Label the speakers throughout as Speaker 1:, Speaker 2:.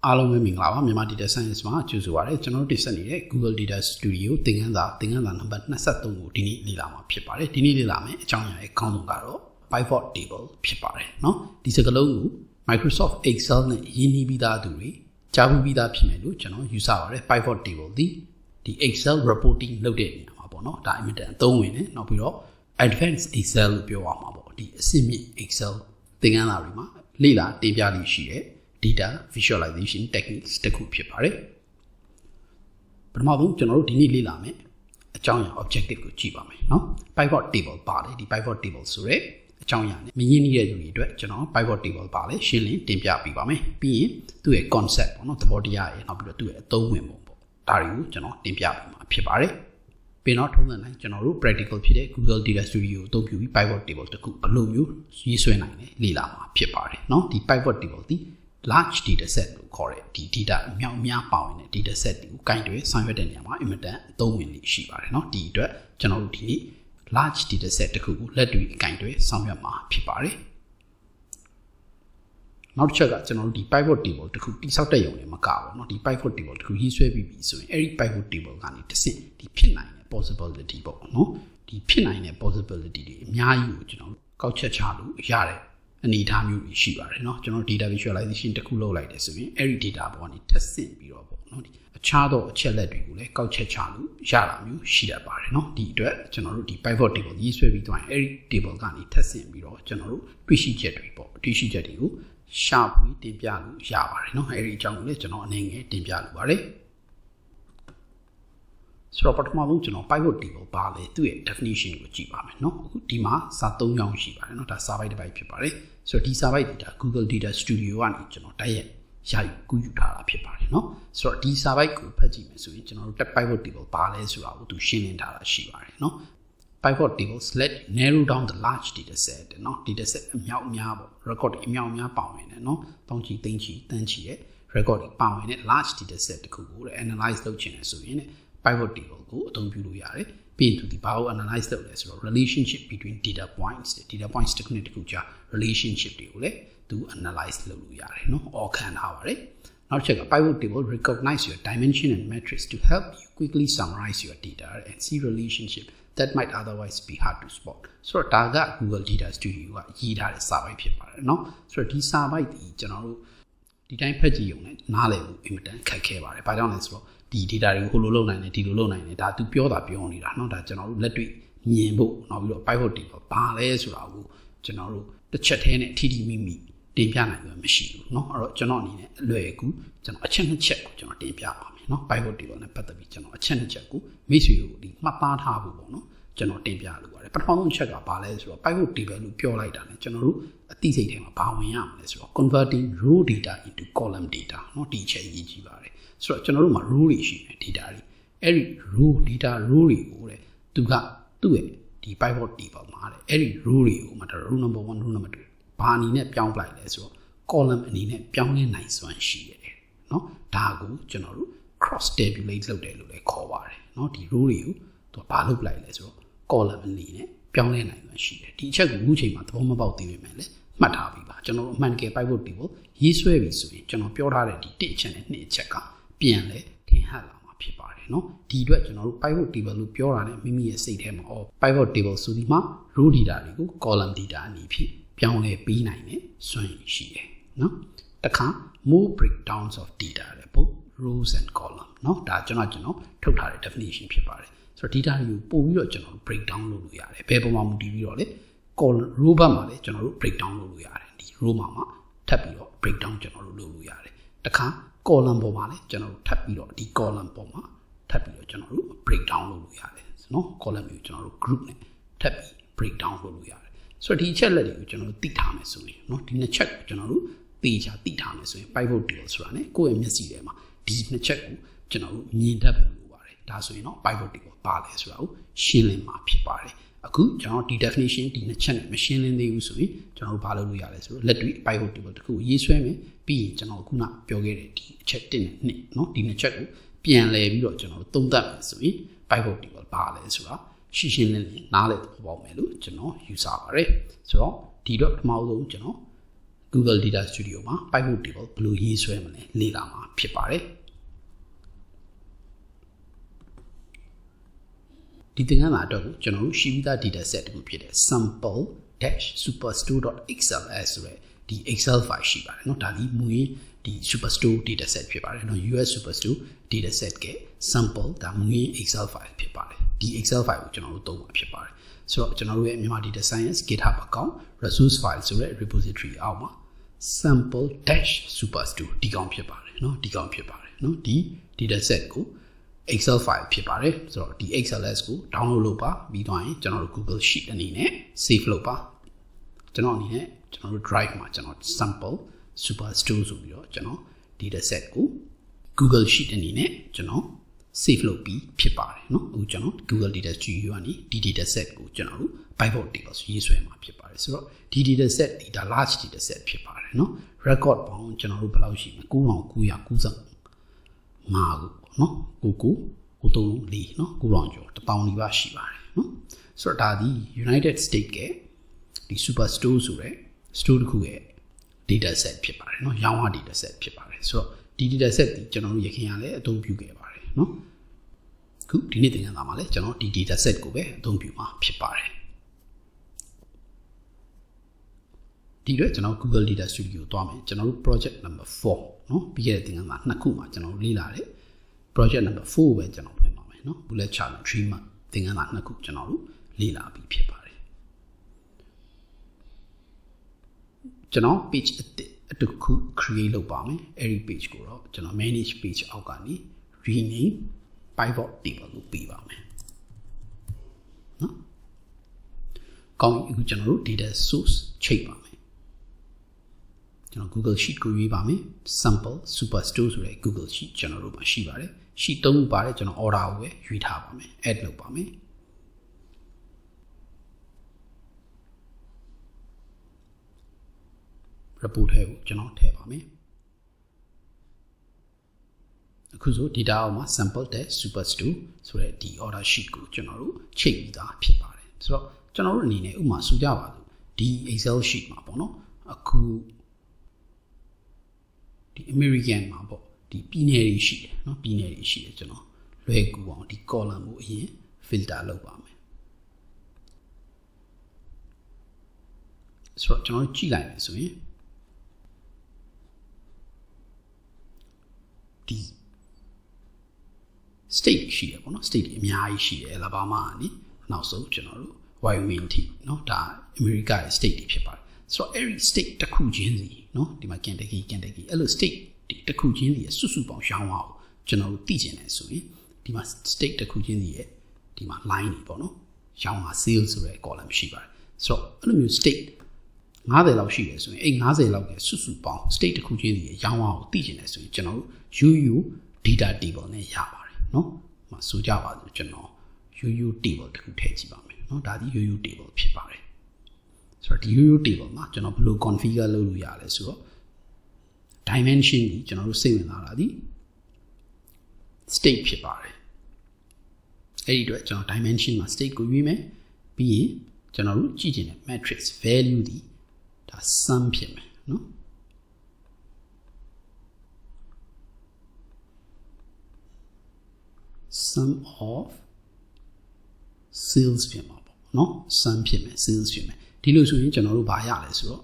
Speaker 1: အားလုံးပဲမင်္ဂလာပါမြန်မာ Data Science မှာကြိုဆိုပါရစေကျွန်တော်တို့တင်ဆက်နေတဲ့ Google Data Studio သင်ခန်းစာနံပါတ်23ကိုဒီနေ့လေ့လာမှာဖြစ်ပါတယ်ဒီနေ့လေ့လာမယ်အကြောင်းအရာရဲ့ခေါင်းစဉ်ကတော့ pivot table ဖြစ်ပါတယ်เนาะဒီစကားလုံးကို Microsoft Excel နဲ့ရင်းနှီးပြီးသားသူတွေကြားပြီးသားဖြစ်မယ်လို့ကျွန်တော်ယူဆပါတယ် pivot table ဒီ Excel reporting လုပ်တဲ့နေရာမှာပေါ့เนาะဒါအမြဲတမ်းအသုံးဝင်တယ်နောက်ပြီးတော့ advanced Excel လို့ပြောရမှာပေါ့ဒီအဆင့်မြင့် Excel သင်ခန်းစာတွေမှာလေ့လာတင်ပြလို့ရှိတဲ့ data visualization techniques တခုဖြစ်ပါတယ်ပထမဆုံးကျွန်တော်တို့ဒီနေ့လေ့လာမယ်အကြောင်းအရာ objective ကိုကြည့်ပါမယ်เนาะ pivot table ပါတယ်ဒီ pivot table ဆိုရဲအကြောင်းအရာနဲ့မရင်းနှီးတဲ့လူတွေအတွက်ကျွန်တော် pivot table ပါလဲရှင်းလင်းတင်ပြပေးပါမယ်ပြီးရင်သူ့ရဲ့ concept ပေါ့เนาะသဘောတရားရဲ့နောက်ပြီးတော့သူ့ရဲ့အသုံးဝင်ပုံပေါ့ဒါတွေကိုကျွန်တော်တင်ပြပေးမှာဖြစ်ပါတယ်ပြီးတော့ထုံးစံတိုင်းကျွန်တော်တို့ practical ဖြစ်တဲ့ Google Data Studio ကိုအသုံးပြုပြီး pivot table တခုဘယ်လိုမျိုးရေးဆွဲနိုင်လဲလေ့လာမှာဖြစ်ပါတယ်เนาะဒီ pivot table ဒီlarge data set လို့ခေါ်တဲ့ဒီ data အများများပါဝင်တဲ့ data set တွေကိုကိုင်တွယ်ဆောင်ရွက်တဲ့နေရာမှာအင်မတန်အသုံးဝင်နေရှိပါတယ်เนาะဒီအတွက်ကျွန်တော်တို့ဒီနေ့ large data set တခုကိုလက်တွေ့ကိုင်တွယ်ဆောင်ရွက်မှာဖြစ်ပါတယ်နောက်တစ်ချက်ကကျွန်တော်တို့ဒီ pivot table တခုတိစောက်တဲ့ရုံနဲ့မကဘူးเนาะဒီ pivot table တခုရေးဆွဲပြီးပြီဆိုရင်အဲ့ဒီ pivot table ကနေတစ်ဆင့်ဒီဖြစ်နိုင်တဲ့ possibility ပေါ့เนาะဒီဖြစ်နိုင်တဲ့ possibility တွေအများကြီးကိုကျွန်တော်တို့ကောက်ချက်ချလို့ရတယ်အနေအထားမျိုးရှိပါတယ်เนาะကျွန်တော် data visualization တခုလုပ်လိုက်တယ်ဆိုရင်အဲ့ဒီ data ပေါ်ကနေထပ်ဆင့်ပြီးတော့ပေါ့เนาะဒီအခြားသောအချက်လက်တွေကိုလည်းကောက်ချက်ချလို့ရတာမျိုးရှိတတ်ပါတယ်เนาะဒီအတွက်ကျွန်တော်တို့ဒီ pivot table ရေးဆွဲပြီးသွားရင်အဲ့ဒီ table ကနေထပ်ဆင့်ပြီးတော့ကျွန်တော်တို့တွေ့ရှိချက်တွေပေါ့တွေ့ရှိချက်တွေကိုရှာဖွေတင်ပြလို့ရပါတယ်เนาะအဲ့ဒီအကြောင်းကိုလည်းကျွန်တော်အနေငယ်တင်ပြလိုပါတယ်ဆိုတော့ပထမဆုံးကျွန်တော် pivot table ပါလေသူ့ရဲ့ definition ကိုကြည့်ပါမယ်เนาะအခုဒီမှာစာ3ချောင်းရှိပါတယ်เนาะဒါစာပိုက်တစ်ပိုက်ဖြစ်ပါတယ်ဆိုတော့ဒီစာပိုက်ဒါ Google Data Studio ကနေကျွန်တော်တိုက်ရိုက်ရယူကူးယူထားတာဖြစ်ပါတယ်เนาะဆိုတော့ဒီစာပိုက်ကိုဖတ်ကြည့်မယ်ဆိုရင်ကျွန်တော်တို့ pivot table ပါလဲဆိုတာကိုသူရှင်းလင်းထားတာရှိပါတယ်เนาะ pivot table select narrow down the large data set เนาะ data set အများပေါ့ record အများပါဝင်တယ်เนาะတောင်းချီသိန်းချီတန်းချီရဲ့ record ပါဝင်တဲ့ large data set တခုကို analyze လုပ်ချင်တယ်ဆိုရင် pivot table ကိုအသုံးပြုလို့ရတယ်ပြီးရင်သူဒီဘာကို analyze လုပ်လဲဆိုတော့ relationship between data points တစ်ခုနဲ့တစ်ခုကြား relationship တွေကိုလည်းသူ analyze လုပ်လို့ရတယ်เนาะ all ခံထားပါတယ်နောက်တစ်ချက်က pivot table recognize your dimension and matrix to help you quickly summarize your data and see relationship that might otherwise be hard to spot ဆိုတော့ဒါက Google Data Studio ကရေးထားတဲ့စာပိုက်ဖြစ်ပါတယ်เนาะဆိုတော့ဒီစာပိုက်ဒီကျွန်တော်တို့ဒီတိုင်းဖတ်ကြည့်ရုံနဲ့နားလည်ဖို့အင်မတန်ခက်ခဲပါတယ်ဘာကြောင့်လဲဆိုတော့ဒီ data တွေကိုဟိုလိုလုပ်နိုင်တယ်ဒီလိုလုပ်နိုင်တယ်ဒါသူပြောနေတာเนาะဒါကျွန်တော်တို့လက်တွေ့မြင်ဖို့နောက်ပြီးတော့ pivot table ဘာလဲဆိုတာကိုကျွန်တော်တို့တစ်ချက်ထဲနဲ့ထိမိတင်ပြနိုင်မှာမရှိဘူးเนาะအဲ့တော့ကျွန်တော်အနေနဲ့အလွယ်ကူကျွန်တော်အချက်နှစ်ချက်ကိုကျွန်တော်တင်ပြပါမယ်เนาะ pivot table နဲ့ပတ်သက်ပြီးကျွန်တော်အချက်နှစ်ချက်ကိုမိတ်ဆွေတို့ဒီမှတ်သားထားဖို့ပေါ့เนาะကျွန်တော်တင်ပြလိုပါတယ်ပထမဆုံးအချက်ကဘာလဲဆိုတော့ pivot table လို့ပြောလိုက်တာねကျွန်တော်တို့အသိစိတ်ထဲမှာဘာဝင်ရမလဲဆိုတော့ converting raw data into column data เนาะဒီအချက်အရေးကြီးပါတယ်ဆိုတော့ကျွန်တော်တို့မှာ row တွေရှိတယ် data တွေအဲ့ဒီ row data row တွေကိုတဲ့သူကသူ့ရဲ့ဒီ pivot table မှာတဲ့အဲ့ဒီ row တွေကိုမှာ row number 1 row number 2ဘာအနေနဲ့ပြောင်းပလိုက်လဲဆိုတော့ column အနေနဲ့ပြောင်းလဲနိုင်စွမ်းရှိရတယ်เนาะဒါကိုကျွန်တော်တို့ cross tabulate လုပ်တယ်လို့လည်းခေါ်ပါတယ်เนาะဒီ row တွေကိုသူကဘာလုပ်ပလိုက်လဲဆိုတော့ column အနေနဲ့ပြောင်းလဲနိုင်စွမ်းရှိတယ်ဒီအချက်ကိုအခုချိန်မှာသဘောမပေါက်သေးပေမဲ့လည်းမှတ်ထားပြီးပါကျွန်တော်တို့အမှန်တကယ် pivot table ရေးဆွဲပြီဆိုရင်ကျွန်တော်ပြောထားတဲ့ဒီ1အချက်နဲ့2အချက်ကပြန်လဲထင်ဟပ်လာမှာဖြစ်ပါတယ်เนาะဒီအတွက်ကျွန်တော်တို့ pivot table လို့ပြောတာနဲ့မိမိရဲ့စိတ်ထဲမှာ pivot table ဆိုဒီမှာ row data တွေကို column data အနေဖြင့်ပြောင်းလဲပေးနိုင်တဲ့စွမ်းရည်ရှိတယ်เนาะတခါ more breakdowns of data တဲ့ပေါ့ rows and column เนาะဒါကျွန်တော်ထုတ်ထားတဲ့ definition ဖြစ်ပါတယ်ဆိုတော့ data တွေကိုပို့ပြီးတော့ကျွန်တော် breakdown လုပ်လို့ရတယ်ဘယ်ပုံမှန်မူတည်ပြီးတော့လေ column row ဘက်မှာလည်းကျွန်တော်တို့ breakdown လုပ်လို့ရတယ်ဒီ row မှာထပ်ပြီးတော့ breakdown ကျွန်တော်တို့လုပ်လို့ရတယ်တခါ column ပေါ်မှာလည်းကျွန်တော်တို့ထပ်ပြီးတော့ဒီ column ပေါ်မှာထပ်ပြီးတော့ကျွန်တော်တို့ breakdown လုပ်လို့ရတယ်เนาะ column ကိုကျွန်တော်တို့ group နဲ့ထပ်ပြီး breakdown လုပ်လို့ရတယ်ဆိုတော့ဒီအချက်လက်တွေကိုကျွန်တော်တို့သိထားမယ်ဆိုရင်เนาะဒီနှစ်ချက်ကိုကျွန်တော်တို့သိချာသိထားမယ်ဆိုရင် pivot table ဆိုတာ ਨੇ ကိုယ့်ရဲ့မျက်စိထဲမှာဒီနှစ်ချက်ကိုကျွန်တော်တို့မြင်တတ်ဖို့လိုပါတယ်ဒါဆိုရင်တော့ pivot table ပါလဲဆိုတာကိုရှင်းလင်းမှာဖြစ်ပါတယ်အခုကျွန်တော်ဒီ definition ဒီနှစ်ချက်နဲ့မရှင်းလင်းသေးဘူးဆိုရင်ကျွန်တော်တို့ဘာလုပ်လို့ရလဲဆိုတော့လက်တွေ့ pivot table တခုရေးဆွဲမယ်ပြီးရင်ကျွန်တော်ခုနပြောခဲ့တဲ့ဒီအချက်1နဲ့2เนาะဒီနှစ်ချက်ကိုပြန်လဲပြီးတော့ကျွန်တော်တို့သုံးသပ်မယ်ဆိုရင် pivot table ဘာလဲဆိုတာရှင်းလင်းနားလည်သဘောပေါက်မယ်လို့ကျွန်တော်ယူဆပါတယ်ဆိုတော့ဒီတော့ပထမဆုံးကျွန်တော် Google Data Studio မှာ pivot table ဘယ်လိုရေးဆွဲမလဲလေ့လာမှာဖြစ်ပါတယ်ဒီသင်ခန်းစာအတွက်ကိုကျွန်တော်တို့ရှိပြီးသား data set တစ်ခုဖြစ်တဲ့ sample-superstore.xls ဆိုတဲ့ဒီ Excel file ရှိပါတယ်เนาะဒါဒီမူရင်းဒီ superstore data set ဖြစ်ပါတယ်เนาะ US superstore data set က sample ဒါမူရင်း Excel file ဖြစ်ပါတယ်ဒီ Excel file ကိုကျွန်တော်တို့သုံးမှာဖြစ်ပါတယ်ဆိုတော့ကျွန်တော်တို့ရဲ့မြန်မာ data science GitHub account resource file ဆိုတဲ့ repository အောက်မှာ sample-superstore ဒီကောင်ဖြစ်ပါတယ်เนาะဒီကောင်ဖြစ်ပါတယ်เนาะဒီ data set ကိုExcel file ဖြစ်ပါတယ်ဆိုတော့ဒီ XLS ကို download လုပ်ပါပြီးတော့ရင်ကျွန်တော်တို့ Google Sheet အနေနဲ့ save လုပ်ပါကျွန်တော်အနေနဲ့ကျွန်တော်တို့ drive မှာကျွန်တော် sample superstore ဆိုပြီးတော့ကျွန်တော် data set ကို Google Sheet အနေနဲ့ကျွန်တော် save လုပ်ပြီးဖြစ်ပါတယ်เนาะအခုကျွန်တော် Google Data Studio ကနေဒီ data set ကိုကျွန်တော်တို့ pivot table ရေးဆွဲမှာဖြစ်ပါတယ်ဆိုတော့ဒီ data set ဒါ large data set ဖြစ်ပါတယ်เนาะ record ပေါင်းကျွန်တော်တို့ဘယ်လောက်ရှိလဲ9995ခုเนาะ934เนาะ9000ကျော်1000နီးပါးရှိပါတယ်เนาะဆိုတော့ဒါဒီ United States ကဒီ Superstore ဆိုတဲ့ store တစ်ခုရဲ့ data set ဖြစ်ပါတယ်เนาะရောင်းဝ data set ဖြစ်ပါတယ်ဆိုတော့ဒီ data set ဒီကျွန်တော်တို့ရခင်ရလည်းအသုံးပြုခဲ့ပါတယ်เนาะခုဒီနေ့သင်ခန်းစာမှာလည်းကျွန်တော်ဒီ data set ကိုပဲအသုံးပြုမှာဖြစ်ပါတယ်ဒီတော့ကျွန်တော် Google Data Studio သွားမယ်ကျွန်တော်တို့ project number 4เนาะပြီးခဲ့တဲ့သင်ခန်းစာနှစ်ခုမှာကျွန်တော်လေ့လာတယ်project number 4ပဲကျွန်တော်ပြင်ပါမယ်เนาะ bullet chart 3မှာသင်ခန်းစာနှစ်ခုကျွန်တော်တို့လေ့လာပြီးဖြစ်ပါတယ်ကျွန်တော် page အတစ်ခု create လုပ်ပါမယ်အဲ့ဒီ page ကိုတော့ကျွန်တော် manage page အောက်ကနေ rename pivot table လို့ပေးပါမယ်เนาะကောင်းပြီအခုကျွန်တော်တို့ data source ချိန်ပါမယ်ကျွန်တော် Google Sheet ကိုရွေးပါမယ် sample superstore ဆိုတဲ့ Google Sheet ကျွန်တော်တို့မှာရှိပါတယ် sheet 3ခုပါတယ်ကျွန်တော် order ကိုပဲရွေးထားပါမယ် add လုပ်ပါမယ် report ထဲကိုကျွန်တော်ထည့်ပါမယ်အခုဆို data အောက်မှာ sample-superstore ဆိုတဲ့ဒီ order sheet ကိုကျွန်တော်တို့ချိန်ပြီးသားဖြစ်ပါတယ်ဆိုတော့ကျွန်တော်တို့အနေနဲ့ဥပမာဆိုကြပါစို့ဒီ Excel sheet မှာပေါ့နော်အခုဒီ American မှာပေါ့ဒီပြည်နယ်တွေရှိတယ်เนาะပြည်နယ်တွေရှိတယ်ကျွန်တော်လွယ်ကူအောင်ဒီ column ကိုအရင် filter လုပ်ပါမယ်ဆိုတော့ကျွန်တော်ကြည့်လိုက်မယ်ဆိုရင်ဒီ state ရှိတယ်ပေါ့နော် state အများကြီးရှိတယ် Alabama ကနေနောက်ဆုံးကျွန်တော်တို့ Wyoming ထိเนาะဒါ America ရဲ့ state တွေဖြစ်ပါတယ်ဆိုတော့ every state တစ်ခုချင်းစီเนาะဒီမှာ Kentucky အဲ့လို state တစ်ခုချင်းစီရဲ့စုစုပေါင်းရောင်းအောင်ကျွန်တော်တို့သိကျင်တယ်ဆိုရင်ဒီမှာ state တစ်ခုချင်းစီရဲ့ဒီမှာ line တွေပေါ့နော်ရောင်းမှာ sales ဆိုတဲ့ column ရှိပါတယ်ဆိုတော့အဲ့လိုမျိုး state 50လောက်ရှိတယ်ဆိုရင်အဲ့50လောက်ကစုစုပေါင်း state တစ်ခုချင်းစီရဲ့ရောင်းအောင်သိကျင်တယ်ဆိုရင်ကျွန်တော်တို့ UU data table နဲ့ရပါတယ်เนาะမဆိုကြပါဘူးကျွန်တော် UU table တစ်ခုထည့်ကြည့်ပါမယ်เนาะဒါဒီ UU table ဖြစ်ပါတယ်ဆိုတော့ဒီ UU table မှာကျွန်တော်ဘယ်လို configure လုပ်လို့ရလဲဆိုတော့ dimension ကြီးကျွန်တော်တို့စိတ်ဝင်စားတာဒီ state ဖြစ်ပါတယ်အဲ့ဒီအတွက်ကျွန်တော် dimension မှာ state ကိုရွေးမယ်ပြီးရင်ကျွန်တော်တို့ကြည့်ချင်တဲ့ matrix value ဒီဒါ sum ဖြစ်မယ်เนาะsum of sales ဖြစ်မှာပေါ့เนาะ sum ဖြစ်မယ် sales ဖြစ်မယ်ဒီလိုဆိုရင်ကျွန်တော်တို့ဘာရလဲဆိုတော့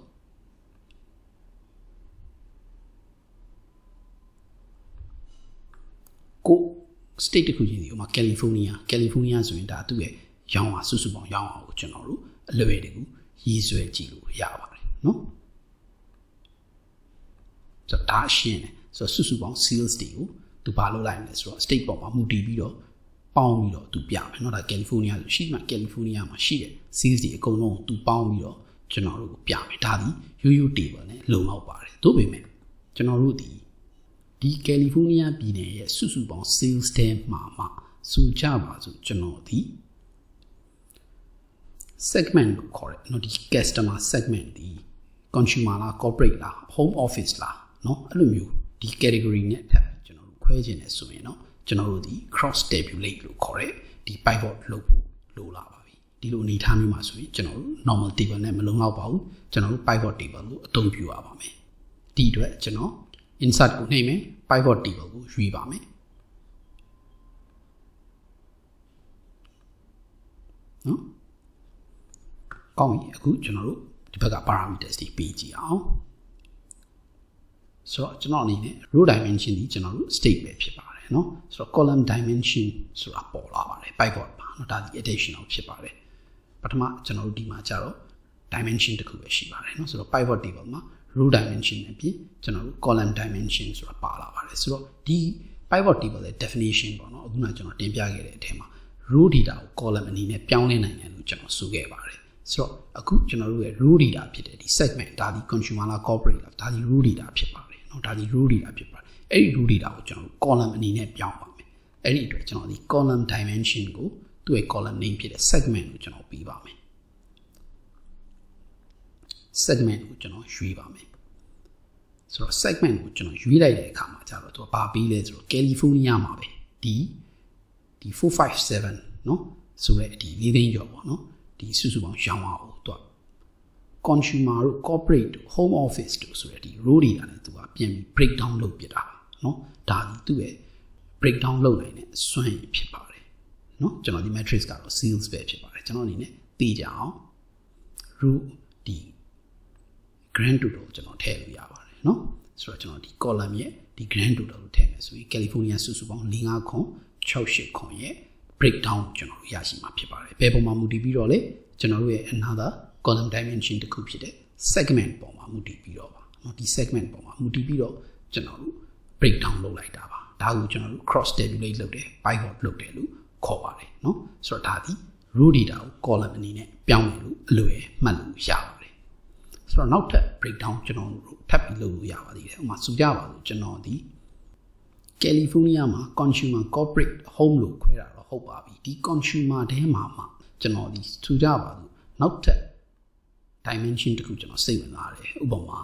Speaker 1: ကို state တစ်ခုချင်းစီဥပမာ California ဆိုရင်ဒါသူ့ရဲ့ရောင်းအောင်စုစုပေါင်းရောင်းအောင်ကိုကျွန်တော်တို့အလွယ်တကူရေးဆွဲကြည့်လို့ရပါတယ်เนาะဆိုတော့ဒါရှင်းတယ်ဆိုတော့စုစုပေါင်း sales တွေကိုသူဘာလုပ်လိုက်မလဲဆိုတော့ state ပေါ်မှာမူတည်ပြီးတော့ပေါင်းပြီးတော့သူပြမယ်เนาะဒါ California ဆိုရှိမှ California မှာရှိတဲ့ sales တွေအကုန်လုံးသူပေါင်းပြီးတော့ကျွန်တော်တို့ကိုပြမယ်ဒါဒီ UU table နဲ့လုံလောက်ပါတယ်သို့ပေမဲ့ကျွန်တော်တို့ဒီCalifornia ပြည်နယ်ရဲ့စုစုပေါင်း sales ထဲမှာဆိုကြပါစို့ကျွန်တော်ဒီ segment ကိုခေါ်တယ်เนาะဒီ customer segment ဒီ consumer လား corporate လား home office လားเนาะအဲ့လိုမျိုးဒီ category နဲ့ထပ်ကျွန်တော်တို့ခွဲခြင်းနဲ့ဆိုရင်เนาะကျွန်တော်တို့ဒီ cross tabulate လို့ခေါ်တယ်ဒီ pivot လုပ်ဖို့လိုလာပါပြီ ဒီလိုအနေထားမျိုးမှာဆိုရင်ကျွန်တော်တို့ normal table နဲ့မလုံလောက်ပါဘူးကျွန်တော်တို့ pivot table ကိုအသုံးပြုရပါမယ်ဒီအတွက်ကျွန်တော် insert ကိုနှိပ်မယ် pivot table ကိုရွေးပါမယ်နော်ကောင်းပြီအခုကျွန်တော်တို့ဒီဘက်က parameters တွေပေးကြည့်အောင်ဆိုတော့ကျွန်တော်အနေနဲ့ row dimension ဒီကျွန်တော်တို့ state ပဲဖြစ်ပါတယ်เนาะဆိုတော့ column dimension ဆိုတာပေါ်လာပါတယ် pivot ပါเนาะဒါဒီ additional ဖြစ်ပါတယ်ပထမကျွန်တော်တို့ဒီမှာကျတော့ dimension တစ်ခုပဲရှိပါတယ်เนาะဆိုတော့ pivot table မှာ row dimension အပြင်ကျွန်တော်တို့ column dimension ဆိုတာပါလာပါတယ်ဆိုတော့ဒီ pivot table ရဲ့ definition ပေါ့เนาะအခုနကကျွန်တော်တင်ပြခဲ့တဲ့အထက်မှာ row data ကို column အနေနဲ့ပြောင်းလဲနိုင်တယ်လို့ကျွန်တော်ဆိုခဲ့ပါတယ်ဆိုတော့အခုကျွန်တော်တို့ရဲ့ row data ဖြစ်တဲ့ဒီ segment ဒါဒီ consumer လား corporate လားဒါဒီ row data ဖြစ်ပါတယ်เนาะဒါဒီ row data ဖြစ်ပါတယ်အဲ့ဒီ row data ကိုကျွန်တော်တို့ column အနေနဲ့ပြောင်းပါမယ်အဲ့ဒီအတွက်ကျွန်တော်ဒီ column dimension ကိုသူ့ရဲ့ column name ဖြစ်တဲ့ segment ကိုကျွန်တော်ပေးပါမယ် segment ကိုကျွန်တော်ရွေးပါမယ်ဆိုတော့ segment ကိုကျွန်တော်ရွေးလိုက်တဲ့အခါမှာကျတော့သူကဘာပေးလဲဆိုတော့ California မှာပဲဒီ457เนาะဆိုရဲဒီ၄သိန်းကျော်ပေါ့เนาะဒီစုစုပေါင်းရောင်းအောင်သူက consumer တို့ corporate တို့ home office တို့ဆိုရဲဒီ row data နဲ့သူကပြန်ပြီး break down လုပ်ပြတာပါเนาะဒါဒီသူ့ရဲ့ break down လုပ်နိုင်တဲ့စွမ်းရည်ဖြစ်ပါတယ်เนาะကျွန်တော်ဒီ matrix ကတော့ sales ပဲဖြစ်ပါတယ်ကျွန်တော်အနေနဲ့သိကြအောင် row ဒီ grand total ကျွန်တော်ထည့်လို့ရပါတယ်เนาะဆိုတော့ကျွန်တော်ဒီ column ရဲ့ဒီ grand total ကိုထည့်မယ်ဆိုရင် California စုစုပေါင်း5ခွန်68ခွန်ရဲ့ breakdown ကျွန်တော်တို့ရရှိမှာဖြစ်ပါတယ်ဘယ်ပုံမှာမူတည်ပြီးတော့လေကျွန်တော်တို့ရဲ့ another column dimension တစ်ခုဖြစ်တဲ့ segment ပုံမှာမူတည်ပြီးတော့ပါเนาะဒီ segment ပုံမှာမူတည်ပြီးတော့ကျွန်တော်တို့ breakdown လုပ်လိုက်တာပါဒါကိုကျွန်တော်တို့ cross tabulate လုပ်တယ် pivot လုပ်တယ်လို့ခေါ်ပါတယ်เนาะဆိုတော့ဒါဒီ row data ကို column အနေနဲ့ပြောင်းတယ်လို့အလွယ်မှတ်လို့ရပါတယ်ဆိုတော့နောက်ထပ် breakdown ကျွန်တော်တို့ထပ်ပြီးလုပ်လို့ရပါသေးတယ်ဥပမာဆိုကြပါလို့ကျွန်တော်ဒီ California မှာ consumer corporate home လို့ခွဲတာတော့ဟုတ်ပါပြီဒီ consumer ထဲမှာကျွန်တော်ဒီဆိုကြပါလို့နောက်ထပ် dimension တစ်ခုကျွန်တော်စိတ်ဝင်စားတယ်ဥပမာ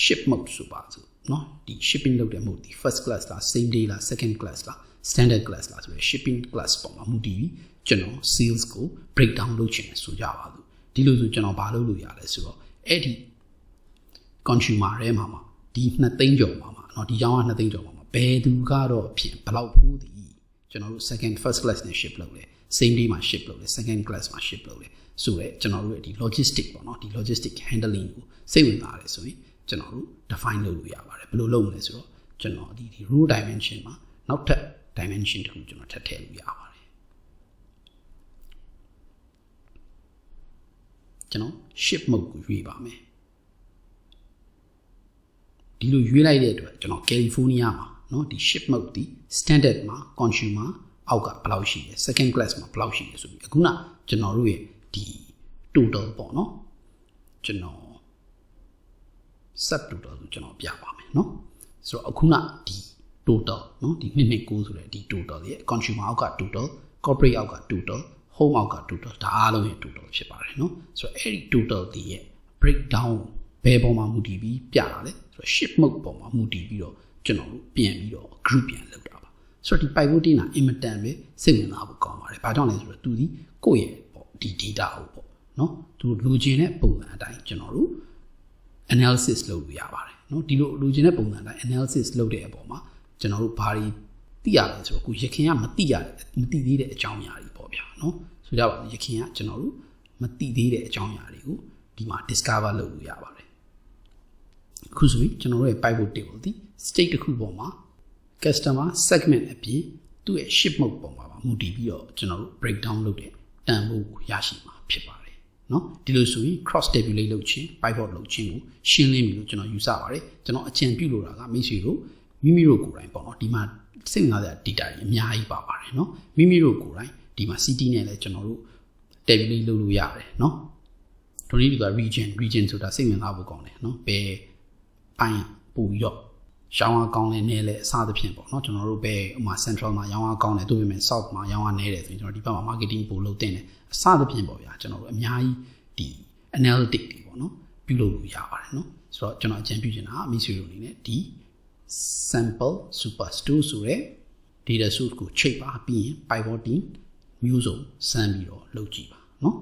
Speaker 1: ship mode ဆိုပါစို့เนาะဒီ shipping လုပ်တဲ့ mode ဒီ first class လား same day လား second class လား standard class လားဆိုရယ် shipping class ပုံမှာမူတည်ပြီးကျွန်တော် sales ကို break down လုပ်ချင်တယ်ဆိုကြပါလို့ဒီလိုဆိုကျွန်တော်ဘာလုပ်လို့ရလဲဆိုတော့အဲ့ဒီ consumer ထဲမှာဒီ2သိန်းကျော်မှာเนาะဒီရောင်းက2သိန်းကျော်မှာဘယ်သူကတော့ဖြစ်ဘယ်လောက်ဖိုးသည်ကျွန်တော်တို့ second first class နဲ့ ship လုပ်တယ် same day မှာ ship လုပ်တယ် second class မှာ ship လုပ်တယ်ဆိုတော့ကျွန်တော်တို့ရဲ့ဒီ logistic ပေါ့เนาะဒီ logistic handling ကိုစိတ်ဝင်စားတယ်ဆိုရင်ကျွန်တော်တို့ define လုပ်လို့ရပါတယ်ဘယ်လိုလုပ်မလဲဆိုတော့ကျွန်တော်ဒီ row dimension မှာနောက်ထပ် dimension တစ်ခုကျွန်တော်ထပ်ထည့်လို့ရပါတယ်ကျွန်တော် ship mode ကိုရွေးပါမယ်ဒီလိုရွေးလိုက်တဲ့အတွက်ကျွန်တော် California မှာเนาะဒီ ship mode ဒီ standard မှာ consumer အောက်ကဘယ်လောက်ရှိလဲ second class မှာဘယ်လောက်ရှိလဲဆိုပြီးအခုနကျွန်တော်တို့ရဲ့ဒီ total ပေါ့เนาะကျွန်တော် sub total ကိုကျွန်တော်ပြပါမယ်เนาะဆိုတော့အခုနဒီ total เนาะဒီ2.9ဆိုတဲ့ဒီ total ရဲ့ consumer အောက်က total corporate အောက်က total home အောက်က total ဒါအားလုံးရဲ့ total ဖြစ်ပါတယ်เนาะဆိုတော့အဲ့ဒီ total တွေရဲ့ breakdown ဘယ်ပုံမှာမူတည်ပြီးပြတာလဲဆိုတော့ ship mode ပုံမှာမူတည်ပြီးတော့ကျွန်တော်တို့ပြန်ပြီးတော့ group ပြန်လုပ်တာပါဆိုတော့ဒီ pivoting က အင်မတန်ပဲစိတ်ဝင်စားဖို့ကောင်းပါတယ်ဘာကြောင့်လဲဆိုတော့သူဒီကိုယ့်ရဲ့ပေါ့ဒီ data ကိုပေါ့เนาะသူလိုချင်တဲ့ပုံစံအတိုင်းကျွန်တော်တို့ analysis လုပ်လို့ရပါတယ်เนาะဒီလိုချင်တဲ့ပုံစံအတိုင်း analysis လုပ်တဲ့အပေါ်မှာကျွန်တော်တို့ဘာတွေသိရလဲဆိုတော့ကိုရခင်ကမသိသေးတဲ့အကြောင်းအရာတွေပေါ့ဗျာเนาะဆိုကြပါစို့ရခင်ကကျွန်တော်တို့မသိသေးတဲ့အကြောင်းအရာတွေကိုဒီမှာ discover လုပ်လို့ရပါတယ်ခုဆိုရင်ကျွန်တော်တို့ရဲ့ pivot table ဒီ state တစ်ခုပေါ်မှာ customer segment အပြင်သူ့ရဲ့ ship mode ပေါ်မှာမူတည်ပြီးတော့ကျွန်တော်တို့ break down လုပ်တဲ့တန်ဖိုးကိုရရှိမှာဖြစ်ပါတယ်เนาะဒီလိုဆိုရင် cross tabulate လုပ်ခြင်း pivot လုပ်ခြင်းကိုရှင်းလင်းပြီလို့ကျွန်တော်ယူဆပါတယ်ကျွန်တော်အကြံပြုလိုတာကမိတ်ဆွေတို့မိမိတို့ကိုယ်တိုင်ပေါ့เนาะဒီမှာစိတ်ဝင်စားတဲ့ data တွေအများကြီးပါပါတယ်เนาะမိမိတို့ကိုယ်တိုင်ဒီမှာ city နဲ့လည်းကျွန်တော်တို့ tabulate လုပ်လို့ရတယ်เนาะဒီနေ့ဒီက region ဆိုတာစိတ်ဝင်စားဖို့ကောင်းတယ်เนาะဘယ်ပိုင်းပူပြီးတော့ရောင်းအားကောင်းလဲနဲလဲအစသဖြင့်ပေါ့เนาะကျွန်တော်တို့ဘယ်ဥမာ central မှာရောင်းအားကောင်းတယ်တို့ပြင်မဲ့ south မှာရောင်းအားနဲတယ်ဆိုရင်ကျွန်တော်ဒီဘက်မှာ marketing ပို့လုပ်တင်တယ်အစသဖြင့်ပေါ့ဗျာကျွန်တော်တို့အများကြီးဒီ analytic တွေပေါ့เนาะပြုလုပ်လို့ရပါတယ်เนาะဆိုတော့ကျွန်တော်အကြံပြုချင်တာမိတ်ဆွေတို့အနေနဲ့ဒီ sample superstore ဆိုတဲ့ data source ကိုချိန်ပါပြီးရင် pivoting မျိုးစုံစမ်းပြီးတော့လုပ်ကြည့်ပါနော်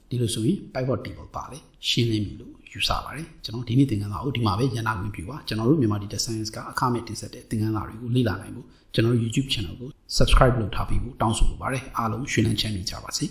Speaker 1: ဒီလိုဆိုရင် pivot table ပါလေရှင်းလင်းပြီလို့ယူဆပါတယ်ကျွန်တော်ဒီနေ့သင်ခန်းစာကိုဒီမှာပဲရန်နာဝင်ပြပါကျွန်တော်တို့မြန်မာ data science ကအခမဲ့တင်ဆက်တဲ့သင်ခန်းစာတွေကိုလေ့လာနိုင်ဖို့ကျွန်တော်တို့ YouTube channel ကို subscribe လုပ်ထားပြီးဖို့တောင်းဆိုလိုပါတယ်အားလုံးရွှေလန်းချမ်းမြေကြပါစေ